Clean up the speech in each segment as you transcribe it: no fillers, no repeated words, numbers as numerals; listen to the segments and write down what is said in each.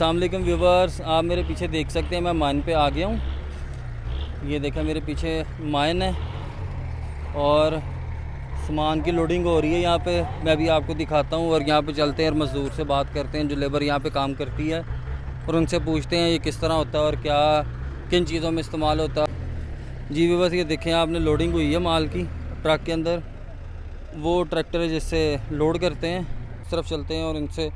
अस्सलाम वालेकुम व्यूवर्स, आप मेरे पीछे देख सकते हैं मैं माइन पे आ गया हूँ। ये देखा मेरे पीछे माइन है और सामान की लोडिंग हो रही है यहाँ पे। मैं अभी आपको दिखाता हूँ और यहाँ पे चलते हैं और मज़दूर से बात करते हैं जो लेबर यहाँ पे काम करती है और उनसे पूछते हैं ये किस तरह होता है और क्या किन चीज़ों में इस्तेमाल होता है। जी व्यूवर्स, ये देखें आपने लोडिंग हुई है माल की ट्रक के अंदर। वो ट्रैक्टर है जिससे लोड करते हैं। इस तरफ चलते हैं और इनसे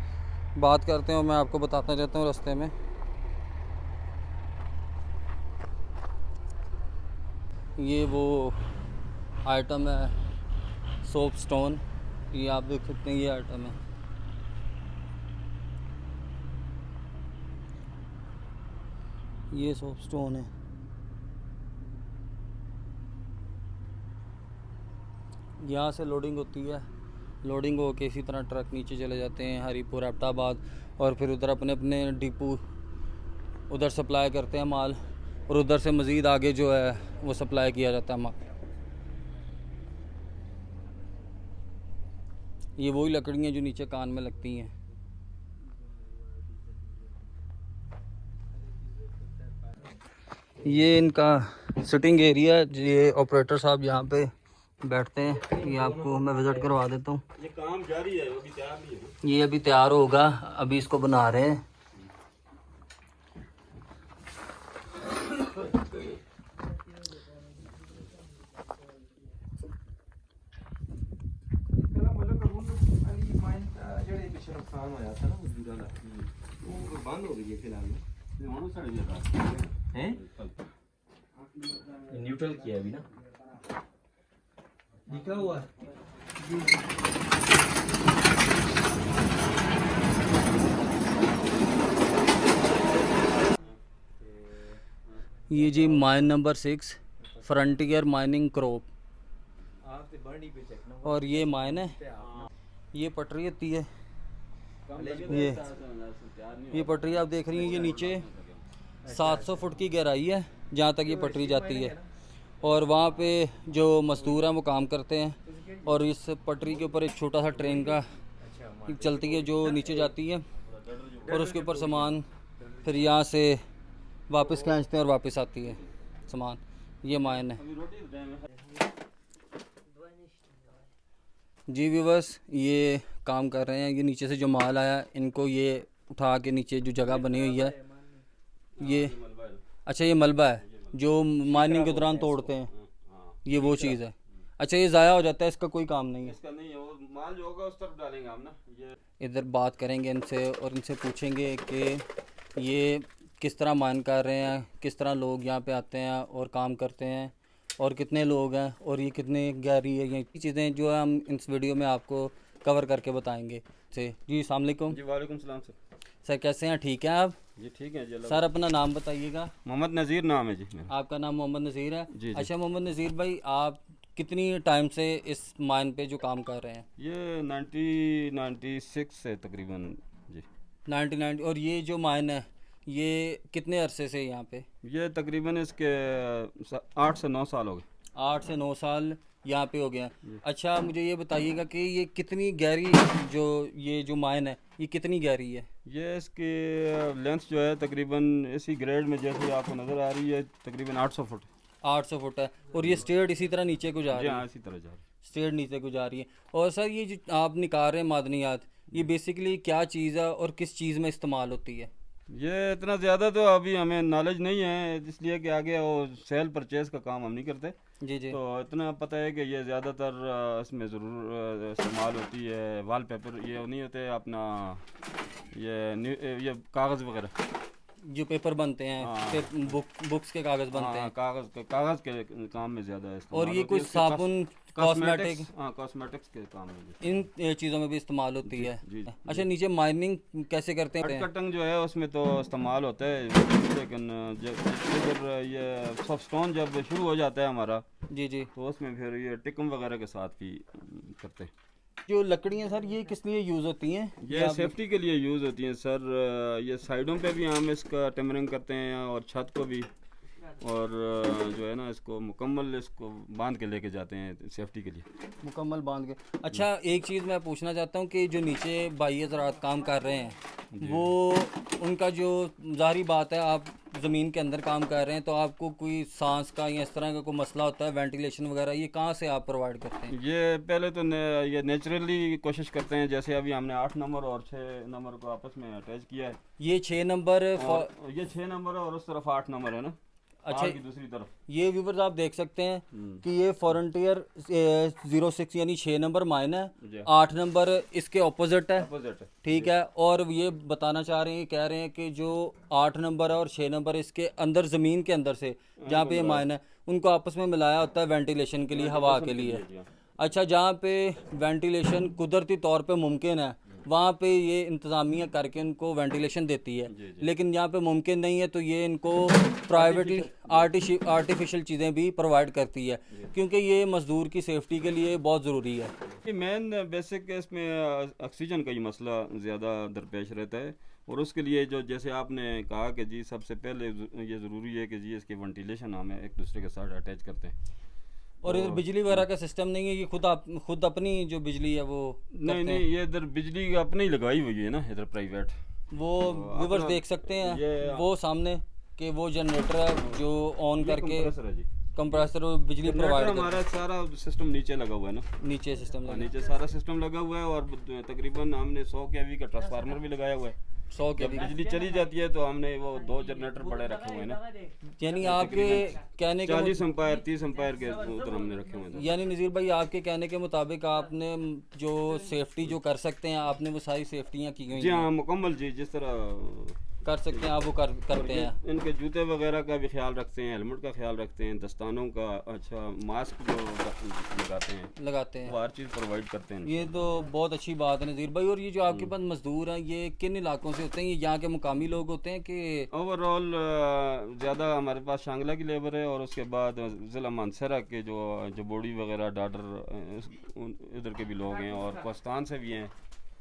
बात करते हैं और मैं आपको बताता जाता हूँ रास्ते में। ये वो आइटम है सोप स्टोन, ये आप देख सकते हैं, ये आइटम है। ये सोप स्टोन है। यहाँ से लोडिंग होती है, लोडिंग हो के इसी तरह ट्रक नीचे चले जाते हैं हरीपुर एबटाबाद और फिर उधर अपने अपने डिपो उधर सप्लाई करते हैं माल और उधर से मज़ीद आगे जो है वो सप्लाई किया जाता है माल। ये वही लकड़ियाँ जो नीचे कान में लगती हैं। ये इनका सिटिंग एरिया, ये ऑपरेटर साहब यहाँ पे बैठते हैं। ये आपको मैं विज़िट करवा देता हूँ। ये काम जारी है, अभी तैयार नहीं है। ये अभी तैयार होगा, अभी इसको बना रहे हैं। बंद हो गई है फिलहाल हैं, न्यूट्रल किया अभी ना, निकला हुआ है। ये जी mine number 6 frontier mining crop, और ये माइन है। ये पटरी होती है, ये पटरी आप देख रही हैं। ये नीचे 700 फुट की गहराई है जहाँ तक ये पटरी जाती है और वहाँ पे जो मज़दूर हैं वो काम करते हैं और इस पटरी के ऊपर एक छोटा सा ट्रेन का चलती है जो नीचे जाती है और उसके ऊपर सामान फिर यहाँ से वापस खींचते हैं और वापस आती है सामान। ये माइन है जी व्यूवर्स, ये काम कर रहे हैं। ये नीचे से जो माल आया इनको ये उठा के नीचे जो जगह बनी हुई है, ये अच्छा ये मलबा है जो माइनिंग के दौरान तोड़ते हैं, ये वो चीज़ है। अच्छा ये ज़ाया हो जाता है, इसका कोई काम नहीं है। इसका नहीं है, वो माल जो होगा उस तरफ डालेंगे हम ना। ये इधर बात करेंगे इनसे और इनसे पूछेंगे कि ये किस तरह माइन कर रहे हैं, किस तरह लोग यहाँ पे आते हैं और काम करते हैं और कितने लोग हैं और ये कितने गहरी है। ये चीज़ें जो है हम इस वीडियो में आपको कवर करके बताएंगे। से जी अस्सलाम वालेकुम। जी वालेकुम सलाम सर। सर कैसे हैं, ठीक हैं आप? जी ठीक है जी। सर अपना नाम बताइएगा। मोहम्मद नज़ीर नाम है जी मेरा। आपका नाम मोहम्मद नज़ीर है? जी, जी। अच्छा मोहम्मद नज़ीर भाई, आप कितनी टाइम से इस माइन पे जो काम कर रहे हैं? ये 1996 से तकरीबन जी। 99। और ये जो माइन है ये कितने अरसे से यहाँ पे? ये तकरीबन इसके 8 से 9 साल हो गए। 8 से 9 साल यहाँ पे हो गया। अच्छा मुझे ये बताइएगा कि ये कितनी गहरी ये जो माइन है ये कितनी गहरी है? ये इसकी लेंथ जो है तकरीबन इसी ग्रेड में जैसे आपको नज़र आ रही है तकरीबन 800 फुट। 800 फुट है और ये स्ट्रेट इसी तरह नीचे को जा रही है? हाँ इसी तरह जा रही है, स्ट्रेट नीचे को जा रही है। और सर ये जो आप निकाल रहे हैं मादनियात, ये बेसिकली क्या चीज़ है और किस चीज़ में इस्तेमाल होती है? ये इतना ज़्यादा तो अभी हमें नॉलेज नहीं है, इसलिए कि आगे वो सेल परचेज़ का काम हम नहीं करते। जी जी। तो इतना पता है कि ये ज़्यादातर इसमें ज़रूर इस्तेमाल होती है वॉलपेपर, ये नहीं होते अपना ये कागज़ वगैरह जो पेपर बनते हैं, हाँ। बुक्स के कागज़ बनते हैं। कागज़ के काम में ज़्यादा इस्तेमाल और ये होती कोई है। साबुन, कॉस्मेटिक, हाँ कॉस्मेटिक्स के काम में इन चीज़ों में भी इस्तेमाल होती है। जी। अच्छा नीचे माइनिंग कैसे करते हैं? कटिंग जो है उसमें तो इस्तेमाल होता है, लेकिन जब ये सॉफ्ट स्टोन जब शुरू हो जाता है हमारा जी जी, तो उसमें फिर ये टिकम वगैरह के साथ भी करते हैं। जो लकड़ियाँ सर ये किस लिए यूज़ होती हैं? ये सेफ्टी के लिए यूज़ होती हैं सर। ये साइडों पे भी हम इसका टिमरिंग करते हैं और छत को भी। और जो है ना इसको मुकम्मल इसको बांध के लेके जाते हैं सेफ्टी के लिए। मुकम्मल बांध के। अच्छा, एक चीज़ मैं पूछना चाहता हूँ कि जो नीचे भाई हज़रात काम कर रहे हैं, वो उनका जो ज़ाहिरी बात है, आप ज़मीन के अंदर काम कर रहे हैं, तो आपको कोई सांस का या इस तरह का कोई मसला होता है, वेंटिलेशन वगैरह, ये कहाँ से आप प्रोवाइड करते हैं? ये पहले तो ये नेचुरली कोशिश करते हैं, जैसे अभी हमने 8 नंबर और 6 नंबर को आपस में अटैच किया है। ये 6 नंबर ये 6 नंबर है और उस तरफ 8 नंबर है ना। अच्छा, की दूसरी तरफ ये व्यूवर्स आप देख सकते हैं कि ये फ्रंटियर 06 यानी 6 नंबर माइन है, 8 नंबर इसके ऑपोजिट है, अपोजिट है। ठीक है। और ये बताना चाह रहे हैं, कह रहे हैं कि जो 8 नंबर है और 6 नंबर इसके अंदर ज़मीन के अंदर से जहाँ पे ये माइन है, उनको आपस में मिलाया होता है वेंटिलेशन के लिए, हवा के लिए। अच्छा, जहाँ पे वेंटिलेशन कुदरती तौर पे मुमकिन है, वहाँ पे ये इंतज़ामिया करके इनको वेंटिलेशन देती है, लेकिन यहाँ पे मुमकिन नहीं है तो ये इनको प्राइवेटली आर्टिफिशियल चीज़ें भी प्रोवाइड करती है, क्योंकि ये मज़दूर की सेफ्टी के लिए बहुत ज़रूरी है। ये मेन बेसिक इसमें ऑक्सीजन का ही मसला ज़्यादा दरपेश रहता है, और उसके लिए जो जैसे आपने कहा कि जी सबसे पहले ये ज़रूरी है कि जी इसकी वेंटिलेशन हमें एक दूसरे के साथ अटैच करते हैं। और इधर बिजली वगैरह का सिस्टम नहीं है, ये खुद अपनी जो बिजली है वो नहीं, ये इधर बिजली अपनी ही लगाई हुई है ना, इधर प्राइवेट। वो व्यूअर्स देख सकते हैं वो सामने कि वो जनरेटर है जो ऑन करके कंप्रेसर और बिजली प्रोवाइड करता है। हमारा सारा सिस्टम नीचे लगा हुआ है ना, नीचे सिस्टम नीचे सारा सिस्टम लगा हुआ है, और तकरीबन हमने 100 kV का ट्रांसफार्मर भी लगाया हुआ है। 100 जब बिजली चली जाती है तो हमने वो 2 जनरेटर बड़े रखे हुए हैं ना, यानी आपके कहने के 40 एम्पायर 30 एम्पायर के उधर हमने रखे हुए हैं। यानी नज़ीर भाई, आपके कहने के मुताबिक आपने जो सेफ्टी जो कर सकते हैं, आपने वो सारी सेफ्टियाँ की हुई जी हाँ, मुकम्मल जी, जिस तरह कर सकते हैं आप वो करते हैं। इनके जूते वगैरह का भी ख्याल रखते हैं, हेलमेट का ख्याल रखते हैं, दस्तानों का, अच्छा मास्क जो लगाते हैं, वो हर चीज़ प्रोवाइड करते हैं। ये तो बहुत अच्छी बात है नज़ीर भाई। और ये जो आपके पास मजदूर हैं, ये किन इलाकों से होते हैं? ये यहाँ के मुकामी लोग होते हैं कि ओवरऑल ज़्यादा हमारे पास शांगला की लेबर है, और उसके बाद ज़िला मानसरा के जो बोड़ी वगैरह डाडर इधर के भी लोग हैं, और पाकिस्तान से भी हैं,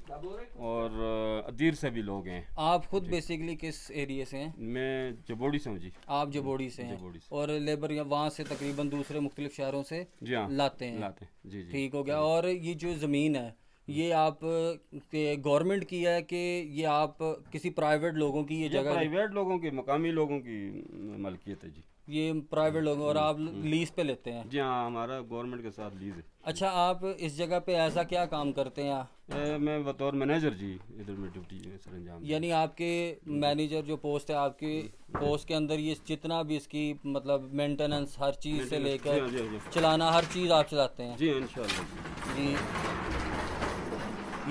और अदीर से भी लोग हैं। आप खुद बेसिकली किस एरिया से हैं? मैं जबोड़ी से हूँ जी। आप जबोड़ी से हैं, और लेबर वहाँ से तकरीबन दूसरे मुख्तलिफ शहरों से जी हाँ लाते हैं। जी जी, ठीक हो गया। और ये जो ज़मीन है, ये आप गवर्नमेंट की है कि ये आप किसी प्राइवेट लोगों की? ये जगह प्राइवेट लोगों की, मकामी लोगों की मलकियत है जी। ये प्राइवेट लोग, और आप लीज पे लेते हैं? जी हाँ, हमारा गवर्नमेंट के साथ लीज है। अच्छा, आप इस जगह पे ऐसा क्या काम करते हैं? मैं बतौर मैनेजर जी इधर में ड्यूटी सर अंजाम। यानी आपके मैनेजर जो पोस्ट है, आपके पोस्ट के अंदर ये जितना भी इसकी मतलब मेंटेनेंस हर चीज़ से लेकर चलाना, हर चीज़ आप चलाते हैं? जी इंशाल्लाह जी।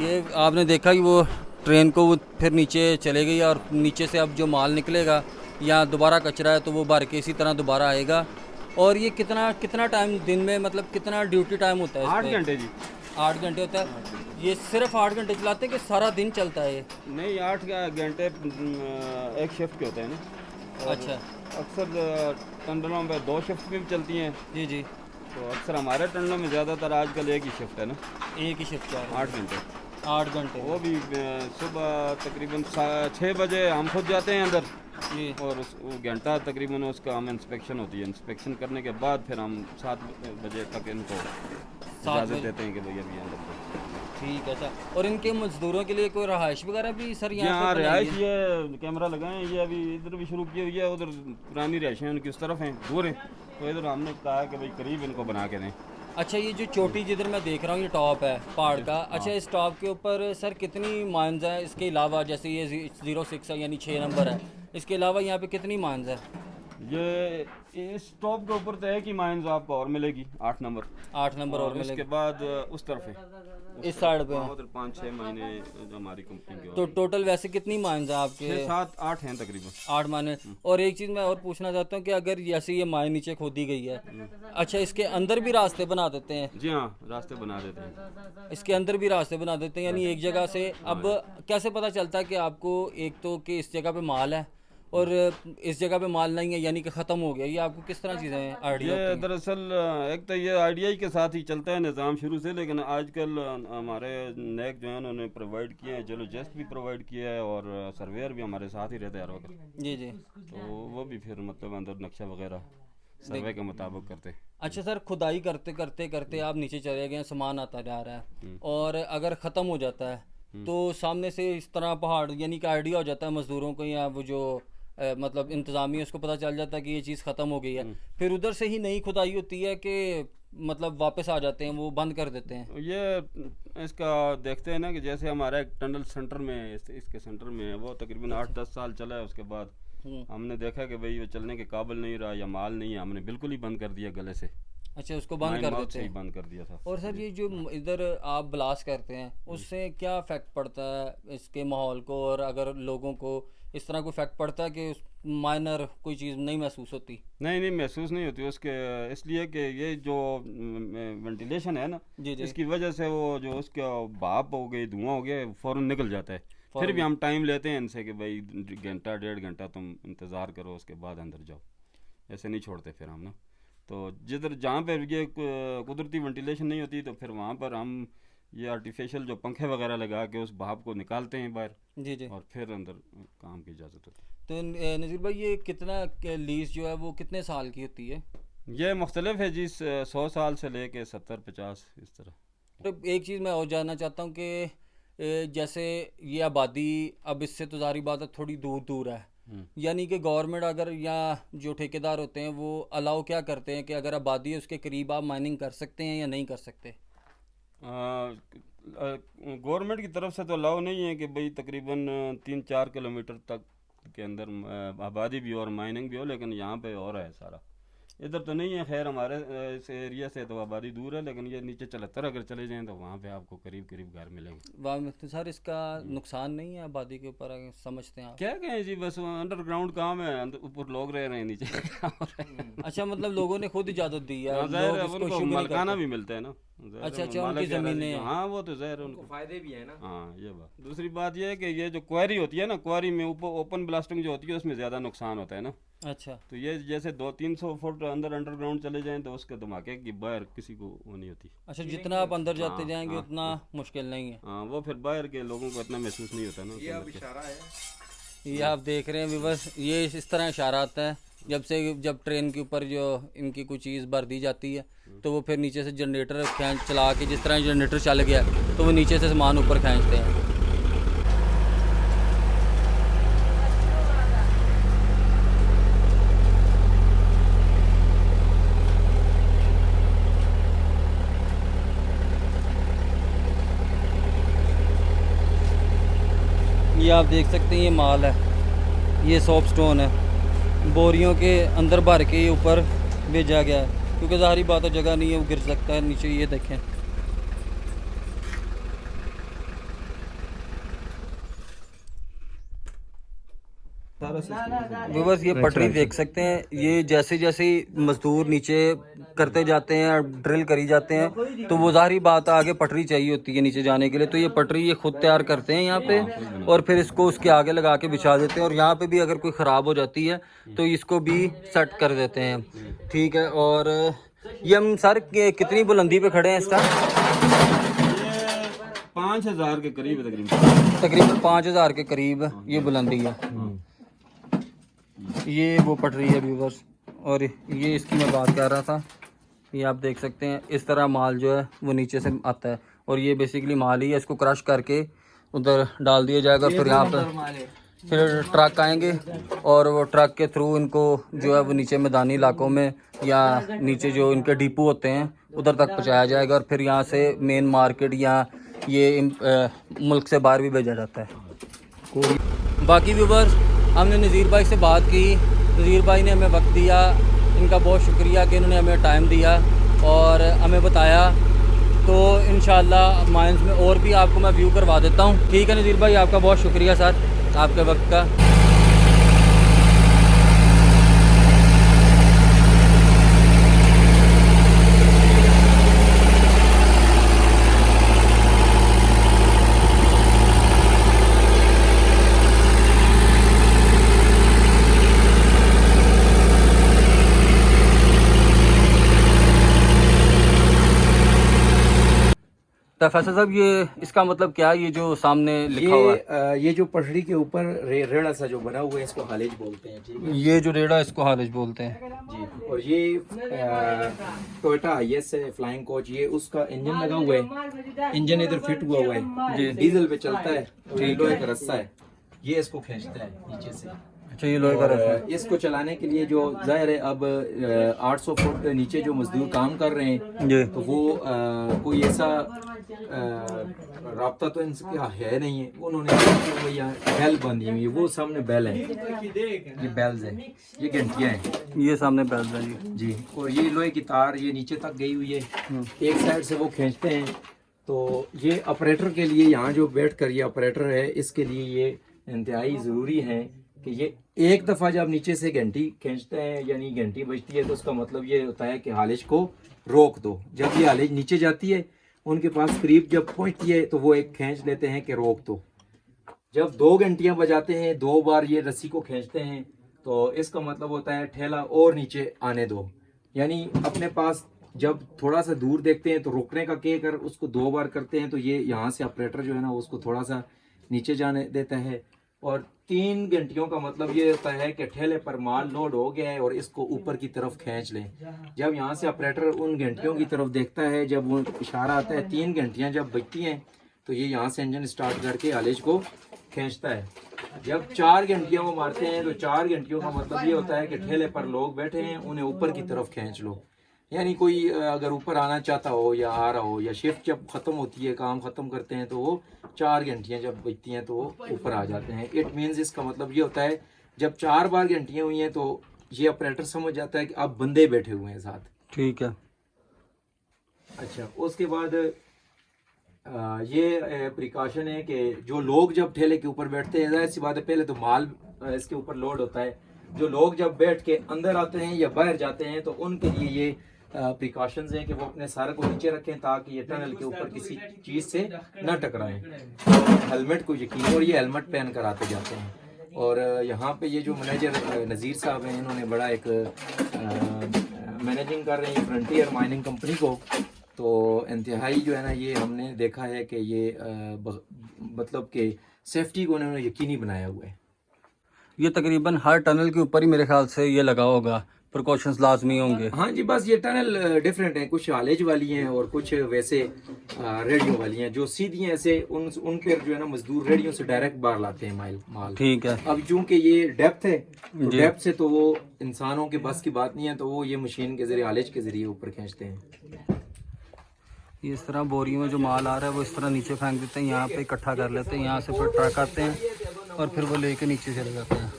ये आपने देखा कि वो ट्रेन को वो फिर नीचे चले गई, और नीचे से अब जो माल निकलेगा या दोबारा कचरा है तो वो भर के इसी तरह दोबारा आएगा। और ये कितना टाइम दिन में, मतलब कितना ड्यूटी टाइम होता है? 8 घंटे जी। 8 घंटे होता है? ये सिर्फ 8 घंटे चलाते हैं कि सारा दिन चलता है ये? नहीं, 8 घंटे एक शिफ्ट के होते हैं ना। अच्छा। अक्सर टंडलों में 2 शिफ्ट भी चलती हैं। जी जी। तो अक्सर हमारे टंडलों में ज़्यादातर आजकल एक ही शिफ्ट है ना। एक ही शिफ्ट है? 8 घंटे। 8 घंटे। वो भी सुबह तकरीबन 6 बजे हम खुद जाते हैं अंदर, और वो घंटा तकरीबन उसका हम इंस्पेक्शन होती है, इंस्पेक्शन करने के बाद फिर हम 7 बजे तक इनको इजाज़त देते हैं कि भैया अभी अंदर। ठीक है सर। और इनके मजदूरों के लिए कोई रहाइश वगैरह भी सर यहाँ रिहाइश, ये कैमरा लगाए हैं, ये अभी इधर भी शुरू किए हुई है, उधर पुरानी रिहाइशें उनकी उस तरफ हैं, दूर हैं, तो इधर हमने कहा कि भाई करीब इनको बना के दें। अच्छा, ये जो चोटी जिधर मैं देख रहा हूँ, ये टॉप है पहाड़ का। अच्छा, इस टॉप के ऊपर सर कितनी माइंस है? इसके अलावा जैसे ये 06 है यानी 6 नंबर है, इसके अलावा यहाँ पे कितनी माइंस है? ये इस टॉप के ऊपर तो है कि माइंस आपको और मिलेगी 8 नंबर। 8 नंबर और मिलेगी। उसके बाद उस तरफ है, इस साइड पे उधर 5-6 महीने जो हमारी कंपनी के। तो टोटल वैसे कितनी माइंस है आपके? 7-8 हैं तकरीबन। 8 माइने। और एक चीज़ मैं और पूछना चाहता हूँ कि अगर जैसे ये माइन नीचे खोदी गई है, अच्छा इसके अंदर भी रास्ते बना देते हैं? जी हाँ, रास्ते बना देते हैं। इसके अंदर भी रास्ते बना देते हैं, यानी एक जगह से अब कैसे पता चलता है कि आपको एक तो कि इस जगह पे माल है, और इस जगह पे माल नहीं है यानी कि ख़त्म हो गया, ये आपको किस तरह चीज़ें आइडिया ये दरअसल एक तो ये आईडीआई के साथ ही चलता है निज़ाम शुरू से, लेकिन आजकल हमारे नैक जो है उन्होंने प्रोवाइड किए हैं, जियोलॉजिस्ट भी प्रोवाइड किया है और सर्वेयर भी हमारे साथ ही रहते हैं हर वक्त। जी जी। तो वो भी फिर मतलब अंदर नक्शा वगैरह सर्वे के मुताबिक करते हैं। अच्छा सर, खुदाई करते करते करते आप नीचे चले गए, सामान आता जा रहा है और अगर ख़त्म हो जाता है तो सामने से इस तरह पहाड़ यानी कि आइडिया हो जाता है मज़दूरों को या वो जो मतलब इंतज़ामी है उसको पता चल जाता है कि ये चीज़ ख़त्म हो गई है, फिर उधर से ही नई खुदाई होती है कि मतलब वापस आ जाते हैं, वो बंद कर देते हैं? ये इसका देखते हैं ना कि जैसे हमारा एक टनल सेंटर में है, इसके सेंटर में है, वो तकरीबन 8-10 साल चला है। उसके बाद हमने देखा कि भाई वो चलने के काबिल नहीं रहा या माल नहीं है, हमने बिल्कुल ही बंद कर दिया गले से। अच्छा, उसको बंद कर देते हैं, बंद कर दिया था। और सर ये जो इधर आप ब्लास्ट करते हैं उससे क्या इफेक्ट पड़ता है इसके माहौल को, और अगर लोगों को इस तरह कोई इफेक्ट पड़ता है कि माइनर कोई चीज़ नहीं महसूस होती? नहीं महसूस नहीं होती उसके, इसलिए कि ये जो वेंटिलेशन है ना जी जी, इसकी वजह से वो जो उसका भाप हो गई, धुआं हो गया, फ़ौरन निकल जाता है। फिर भी हम टाइम लेते हैं इनसे कि भाई घंटा 1.5 घंटा तुम इंतज़ार करो, उसके बाद अंदर जाओ, ऐसे नहीं छोड़ते फिर हम ना। तो जिधर जहाँ पर ये कुदरती वेंटिलेशन नहीं होती तो फिर वहाँ पर हम ये आर्टिफिशियल जो पंखे वगैरह लगा के उस भाप को निकालते हैं बाहर। जी जी, और फिर अंदर काम की इजाज़त होती है। तो नज़ीर भाई ये कितना लीज जो है वो कितने साल की होती है? ये मुख्तलिफ है जी, 100 साल से लेके 70-50 इस तरह। तो एक चीज़ मैं और जानना चाहता हूँ कि जैसे ये आबादी अब इससे तो ज़ाहिर बात है थोड़ी दूर दूर है, यानी कि गवर्नमेंट अगर या जो ठेकेदार होते हैं वो अलाउ क्या करते हैं कि अगर आबादी है उसके करीब आप माइनिंग कर सकते हैं या नहीं कर सकते? गवर्नमेंट की तरफ से तो अलाउ नहीं है कि भाई तकरीबन 3-4 किलोमीटर तक के अंदर आबादी भी और माइनिंग भी हो, लेकिन यहाँ पे हो रहा है सारा। इधर तो नहीं है, खैर हमारे इस एरिया से तो आबादी दूर है, लेकिन ये नीचे 74 अगर चले जाएं तो वहाँ पे आपको करीब करीब घर मिलेंगे। वाह, तो सर इसका नुकसान नहीं है आबादी के ऊपर, अगर समझते हैं आप? क्या कहें जी, बस अंडरग्राउंड काम है, ऊपर लोग रह रहे हैं नीचे। अच्छा, मतलब लोगों ने खुद इजाज़त दी है, हाँ, लोग है, इसको उनको शुरू नहीं मालिकाना करते। भी मिलता है ना। अच्छा, उनकी ज़मीनें हैं। हाँ, वो तो ज़ाहिर है, उनको फायदे भी है ना। हाँ, ये बात। दूसरी बात ये है कि ये जो क्वारी होती है ना, क्वारी में ओपन ब्लास्टिंग जो होती है उसमें ज़्यादा नुकसान होता है ना। अच्छा, तो ये जैसे 200-300 फुट अंदर अंडरग्राउंड चले जाएं तो उसके धमाके की बाहर किसी को वो नहीं होती। अच्छा, जितना आप अंदर जाते हाँ, जाएंगे हाँ, उतना मुश्किल नहीं है। हाँ, वो फिर बाहर के लोगों को इतना महसूस नहीं होता ना। ये अब इशारा है। ये आप देख रहे हैं व्यूअर्स, ये इस तरह इशारा आता है जब ट्रेन के ऊपर जो इनकी कोई चीज़ भर दी जाती है तो वो फिर नीचे से जनरेटर खींच चला के, जिस तरह जनरेटर चल गया तो वो नीचे से सामान ऊपर खींचते हैं। ये आप देख सकते हैं, ये माल है, ये सॉप स्टोन है, बोरियों के अंदर भर के ये ऊपर भेजा गया है, क्योंकि ज़ाहिर बात है जगह नहीं है, वो गिर सकता है नीचे। ये देखें, बस ये पटरी देख सकते हैं, ये जैसे जैसे मजदूर नीचे करते जाते हैं, ड्रिल करी जाते हैं, तो वो ज़ाहिर बात है आगे पटरी चाहिए होती है नीचे जाने के लिए, तो ये पटरी ये खुद तैयार करते हैं यहाँ पे और फिर इसको उसके आगे लगा के बिछा देते हैं, और यहाँ पे भी अगर कोई ख़राब हो जाती है तो इसको भी सेट कर देते हैं। ठीक है, और ये हम सर कितनी बुलंदी पे खड़े हैं इस टाइम? 5000 के करीब है, तकरीबन 5000 के करीब ये बुलंदी है। ये वो पटरी है व्यूवर्स, और ये इसकी मैं बात कर रहा था। ये आप देख सकते हैं, इस तरह माल जो है वो नीचे से आता है, और ये बेसिकली माल ही है, इसको क्रश करके उधर डाल दिया जाएगा, फिर यहाँ पर फिर ट्रक आएंगे और वो ट्रक के थ्रू इनको जो है वो नीचे मैदानी इलाकों में या नीचे जो इनके डिपो होते हैं उधर तक पहुँचाया जाएगा, और फिर यहाँ से मेन मार्केट या ये मुल्क से बाहर भी भेजा जाता है। बाकी व्यूवर्स, हमने नज़ीर भाई से बात की, नज़ीर भाई ने हमें वक्त दिया, इनका बहुत शुक्रिया कि इन्होंने हमें टाइम दिया और हमें बताया। तो इंशाल्लाह माइंस में और भी आपको मैं व्यू करवा देता हूँ। ठीक है नज़ीर भाई, आपका बहुत शुक्रिया सर, आपके वक्त का। तो फैसल साहब ये इसका मतलब क्या है, ये जो सामने लिखा हुआ है? ये जो पटरी के ऊपर रेड़ा सा जो बना हुआ है इसको हालेज बोलते हैं, ठीक है। ये जो रेड़ा इसको हालेज बोलते हैं जी। और ये टोयोटा IS है फ्लाइंग कोच, ये उसका इंजन लगा हुआ है, इंजन इधर फिट हुआ हुआ है जी, डीजल पे चलता है, लोहे का रस्सा है, ये इसको खींचता है नीचे से। अच्छा, ये लोहे का रस्सा है। इसको चलाने के लिए जो जाहिर है अब 800 फुट नीचे जो मजदूर काम कर रहे हैं जी, तो वो कोई ऐसा राब्ता तो इनसे है नहीं है, उन्होंने यहाँ बैल बांधी हुई है, वो सामने बैल है, ये बैल्स है, ये घंटियाँ हैं, ये सामने बैल है जी। जी। और ये लोहे की तार ये नीचे तक गई हुई है, एक साइड से वो खींचते हैं। तो ये ऑपरेटर के लिए यहाँ जो बैठ कर ये ऑपरेटर है, इसके लिए ये इंतहाई ज़रूरी है कि ये एक दफ़ा जब नीचे से घंटी खींचते हैं यानी घंटी बजती है तो उसका मतलब ये होता है कि हालिज को रोक दो। जब ये हालिज नीचे जाती है उनके पास करीब जब पहुंचती है तो वो एक खींच लेते हैं कि रोक दो। जब 2 घंटियां बजाते हैं 2 बार ये रस्सी को खींचते हैं तो इसका मतलब होता है ठेला और नीचे आने दो, यानी अपने पास जब थोड़ा सा दूर देखते हैं तो रोकने का के कर उसको 2 बार करते हैं तो ये यहाँ से ऑपरेटर जो है ना उसको थोड़ा सा नीचे जाने देता है। और 3 घंटियों का मतलब ये होता है कि ठेले पर माल लोड हो गया है और इसको ऊपर की तरफ खींच लें। जब यहाँ से ऑपरेटर उन घंटियों की तरफ देखता है, जब वो इशारा आता है 3 घंटियाँ जब बजती हैं तो ये यहाँ से इंजन स्टार्ट करके हालिज को खींचता है। जब 4 घंटियाँ वो मारते हैं तो 4 घंटियों का मतलब ये होता है कि ठेले पर लोग बैठे हैं उन्हें ऊपर की तरफ खींच लो। यानी कोई अगर ऊपर आना चाहता हो या आ रहा हो या शिफ्ट जब ख़त्म होती है, काम ख़त्म करते हैं तो वो 4 घंटियाँ जब बजती हैं तो वो ऊपर आ जाते हैं। इट मीन्स इसका मतलब ये होता है जब 4 बार घंटियाँ हुई हैं तो ये ऑपरेटर समझ जाता है कि अब बंदे बैठे हुए हैं साथ। ठीक है। अच्छा, उसके बाद ये प्रिकॉशन है कि जो लोग जब ठेले के ऊपर बैठते हैं, जाहिर सी बात है पहले तो माल इसके ऊपर लोड होता है, जो लोग जब बैठ के अंदर आते हैं या बाहर जाते हैं तो उनके लिए ये प्रिकॉशंस हैं कि वो अपने सर को नीचे रखें ताकि ये टनल के ऊपर किसी चीज़ से न टकराएं। हेलमेट को यकीन, और ये हेलमेट पहन कर आते जाते हैं। और यहाँ पे ये जो मैनेजर नज़ीर साहब हैं इन्होंने बड़ा एक मैनेजिंग कर रहे हैं फ्रंटियर माइनिंग कंपनी को, तो इंतहाई जो है ना ये हमने देखा है कि ये मतलब कि सेफ्टी को उन्होंने यकीनी बनाया हुआ है। ये तकरीबन हर टनल के ऊपर ही मेरे ख्याल से ये लगा होगा, प्रिकॉशंस लाजमी होंगे। हाँ जी, बस ये टनल डिफरेंट है, कुछ हालेज वाली हैं और कुछ वैसे रेडियो वाली हैं जो सीधी हैं ऐसे उन पर जो है ना मजदूर रेडियो से डायरेक्ट बाहर लाते हैं माल। ठीक है। अब चूंकि ये डेप्थ है तो डेप्थ से तो वो इंसानों के बस की बात नहीं है, तो वो ये मशीन के जरिए हालेज के जरिए ऊपर खींचते हैं। ये इस तरह बोरियों में जो माल आ रहा है वो इस तरह नीचे फेंक देते हैं, यहाँ पे इकट्ठा कर लेते हैं, यहाँ से फिर ट्रक आते हैं और फिर वो लेके नीचे चले जाते हैं।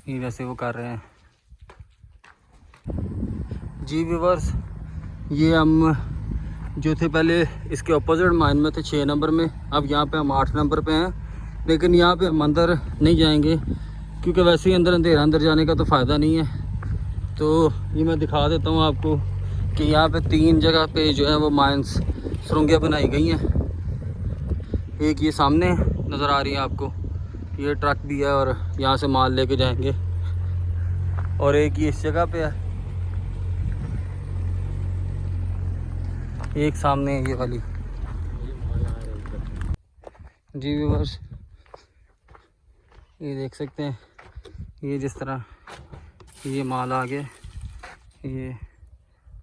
ये वैसे वो कर रहे हैं जी। व्यूअर्स, ये हम जो थे पहले इसके अपोजिट माइन में थे 6 नंबर में, अब यहाँ पे हम 8 नंबर पे हैं, लेकिन यहाँ पे हम अंदर नहीं जाएंगे क्योंकि वैसे ही अंदर जाने का तो फ़ायदा नहीं है। तो ये मैं दिखा देता हूँ आपको कि यहाँ पे 3 जगह पे जो है वो माइंस सुरंगें बनाई गई हैं। एक ये सामने नज़र आ रही है आपको, ये ट्रक भी है और यहाँ से माल लेके जाएंगे, और एक ये इस जगह पे है, एक सामने ये वाली जी। व्यूअर्स, ये देख सकते हैं, ये जिस तरह ये माल आ गया, ये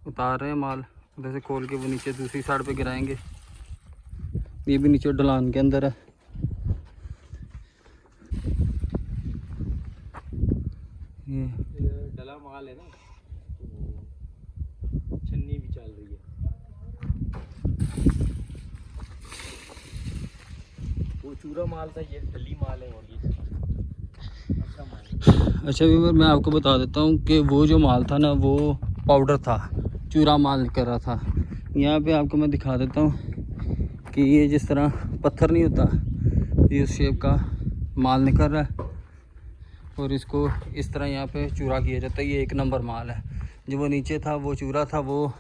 उतार रहे हैं माल, उधर से खोल के वो नीचे दूसरी साइड पे गिराएंगे। ये भी नीचे ढलान के अंदर है। ये डला माल है ना, तो छन्नी भी चल रही है। वो चूरा माल था, ये डली माल है और ये अच्छा माल है। अच्छा व्यूअर, मैं आपको बता देता हूँ कि वो जो माल था ना वो पाउडर था, चूरा माल कर रहा था। यहाँ पे आपको मैं दिखा देता हूँ कि ये जिस तरह पत्थर नहीं होता, ये उस शेप का माल निकल रहा है और इसको इस तरह यहाँ पे चूरा किया जाता है। ये 1 नंबर माल है। जो वो नीचे था वो चूरा था, वो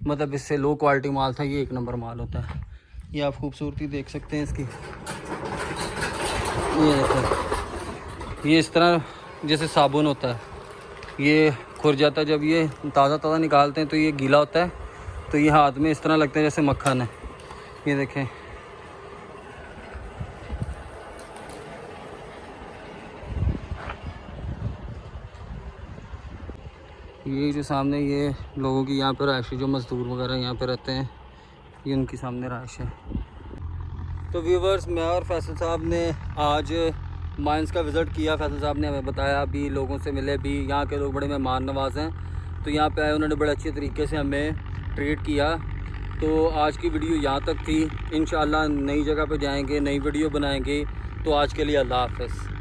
मतलब इससे लो क्वालिटी माल था, ये 1 नंबर माल होता है। ये आप खूबसूरती देख सकते हैं इसकी, ये देखो, ये इस तरह जैसे साबुन होता है, ये खुर जाता है। जब ये ताज़ा निकालते हैं तो ये गीला होता है, तो ये हाथ में इस तरह लगता है जैसे मक्खन है। ये देखें, ये जो सामने ये लोगों की यहाँ पर रहायश है, जो मज़दूर वगैरह यहाँ पर रहते हैं, ये उनकी सामने रहायश है। तो व्यूवर्स, मैं और फैसल साहब ने आज माइंस का विज़िट किया। फैसल साहब ने हमें बताया भी, लोगों से मिले भी, यहाँ के लोग बड़े मेहमान नवाज हैं। तो यहाँ पे आए, उन्होंने बड़े अच्छे तरीके से हमें ट्रीट किया। तो आज की वीडियो यहाँ तक थी। इंशाल्लाह नई जगह पे जाएंगे, नई वीडियो बनाएंगे। तो आज के लिए अल्लाह हाफ़िज़।